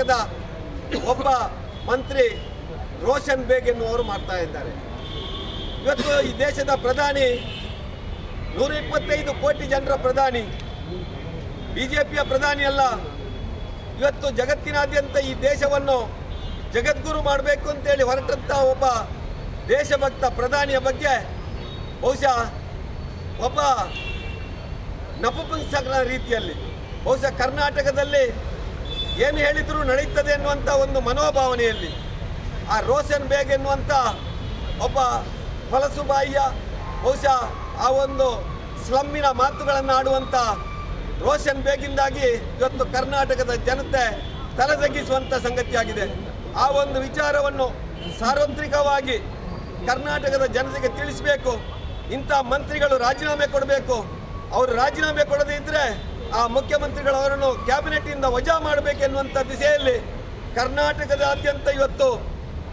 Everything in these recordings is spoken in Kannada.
ಕರ್ನಾಟಕದ ಒಬ್ಬ ಮಂತ್ರಿ ರೋಷನ್ ಬೇಗ್ ಎನ್ನುವರು ಮಾಡ್ತಾ ಇದ್ದಾರೆ. ಇವತ್ತು ಈ ದೇಶದ ಪ್ರಧಾನಿ 125 ಕೋಟಿ ಜನರ ಪ್ರಧಾನಿ, ಬಿಜೆಪಿಯ ಪ್ರಧಾನಿ ಅಲ್ಲ. ಇವತ್ತು ಜಗತ್ತಿನಾದ್ಯಂತ ಈ ದೇಶವನ್ನು ಜಗದ್ಗುರು ಮಾಡಬೇಕು ಅಂತೇಳಿ ಹೊರಟಂಥ ಒಬ್ಬ ದೇಶಭಕ್ತ ಪ್ರಧಾನಿಯ ಬಗ್ಗೆ ಬಹುಶಃ ಒಬ್ಬ ನಪುಂಸಕನ ರೀತಿಯಲ್ಲಿ ಬಹುಶಃ ಕರ್ನಾಟಕದಲ್ಲಿ ಏನು ಹೇಳಿದರೂ ನಡೆಯುತ್ತದೆ ಎನ್ನುವಂಥ ಒಂದು ಮನೋಭಾವನೆಯಲ್ಲಿ ಆ ರೋಷನ್ ಬೇಗ್ ಎನ್ನುವಂಥ ಒಬ್ಬ ಹೊಲಸುಬಾಯಿಯ ಬಹುಶಃ ಆ ಒಂದು ಸ್ಲಮ್ಮಿನ ಮಾತುಗಳನ್ನು ಆಡುವಂಥ ರೋಷನ್ ಬೇಗಿಂದಾಗಿ ಇವತ್ತು ಕರ್ನಾಟಕದ ಜನತೆ ತಲೆದಗ್ಗಿಸುವಂಥ ಸಂಗತಿಯಾಗಿದೆ. ಆ ಒಂದು ವಿಚಾರವನ್ನು ಸಾರ್ವತ್ರಿಕವಾಗಿ ಕರ್ನಾಟಕದ ಜನತೆಗೆ ತಿಳಿಸಬೇಕು. ಇಂಥ ಮಂತ್ರಿಗಳು ರಾಜೀನಾಮೆ ಕೊಡಬೇಕು. ಅವರು ರಾಜೀನಾಮೆ ಕೊಡದೇ ಇದ್ದರೆ ಆ ಮುಖ್ಯಮಂತ್ರಿಗಳು ಅವರನ್ನು ಕ್ಯಾಬಿನೆಟ್ನಿಂದ ವಜಾ ಮಾಡಬೇಕೆನ್ನುವಂಥ ದಿಸೆಯಲ್ಲಿ ಕರ್ನಾಟಕದಾದ್ಯಂತ ಇವತ್ತು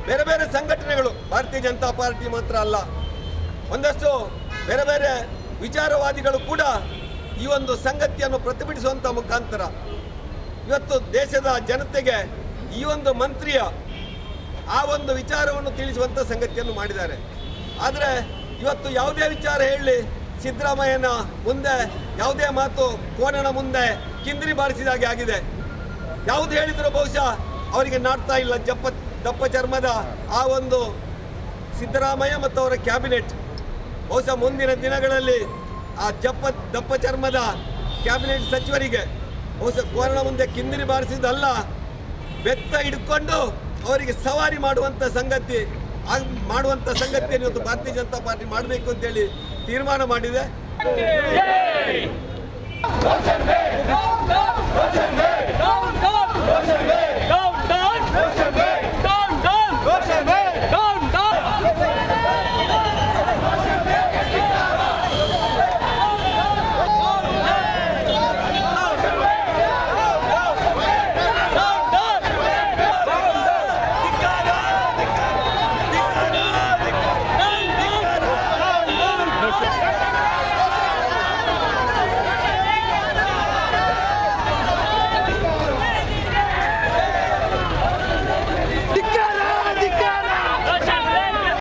ಬೇರೆ ಬೇರೆ ಸಂಘಟನೆಗಳು, ಭಾರತೀಯ ಜನತಾ ಪಾರ್ಟಿ ಮಾತ್ರ ಅಲ್ಲ, ಒಂದಷ್ಟು ಬೇರೆ ಬೇರೆ ವಿಚಾರವಾದಿಗಳು ಕೂಡ ಈ ಒಂದು ಸಂಗತಿಯನ್ನು ಪ್ರತಿಭಟಿಸುವಂಥ ಮುಖಾಂತರ ಇವತ್ತು ದೇಶದ ಜನತೆಗೆ ಈ ಒಂದು ಮಂತ್ರಿಯ ಆ ಒಂದು ವಿಚಾರವನ್ನು ತಿಳಿಸುವಂಥ ಸಂಗತಿಯನ್ನು ಮಾಡಿದ್ದಾರೆ. ಆದರೆ ಇವತ್ತು ಯಾವುದೇ ವಿಚಾರ ಹೇಳಲಿ, ಸಿದ್ದರಾಮಯ್ಯನ ಮುಂದೆ ಯಾವುದೇ ಮಾತು ಕೋಣನ ಮುಂದೆ ಕಿಂದ್ರಿ ಬಾರಿಸಿದಾಗೆ ಆಗಿದೆ. ಯಾವುದು ಹೇಳಿದರೂ ಬಹುಶಃ ಅವರಿಗೆ ನಾಡ್ತಾ ಇಲ್ಲ. ದಪ್ಪ ಚರ್ಮದ ಆ ಒಂದು ಸಿದ್ದರಾಮಯ್ಯ ಮತ್ತು ಅವರ ಕ್ಯಾಬಿನೆಟ್ ಬಹುಶಃ ಮುಂದಿನ ದಿನಗಳಲ್ಲಿ ಆ ದಪ್ಪ ಚರ್ಮದ ಕ್ಯಾಬಿನೆಟ್ ಸಚಿವರಿಗೆ ಬಹುಶಃ ಕೋರಣ ಮುಂದೆ ಕಿಂದಿರಿ ಬಾರಿಸಿದ್ದಲ್ಲ, ಬೆತ್ತ ಹಿಡ್ಕೊಂಡು ಅವರಿಗೆ ಸವಾರಿ ಮಾಡುವಂಥ ಸಂಗತಿಯನ್ನು ಇವತ್ತು ಭಾರತೀಯ ಜನತಾ ಪಾರ್ಟಿ ಮಾಡಬೇಕು ಅಂತೇಳಿ ತೀರ್ಮಾನ ಮಾಡಿದೆ.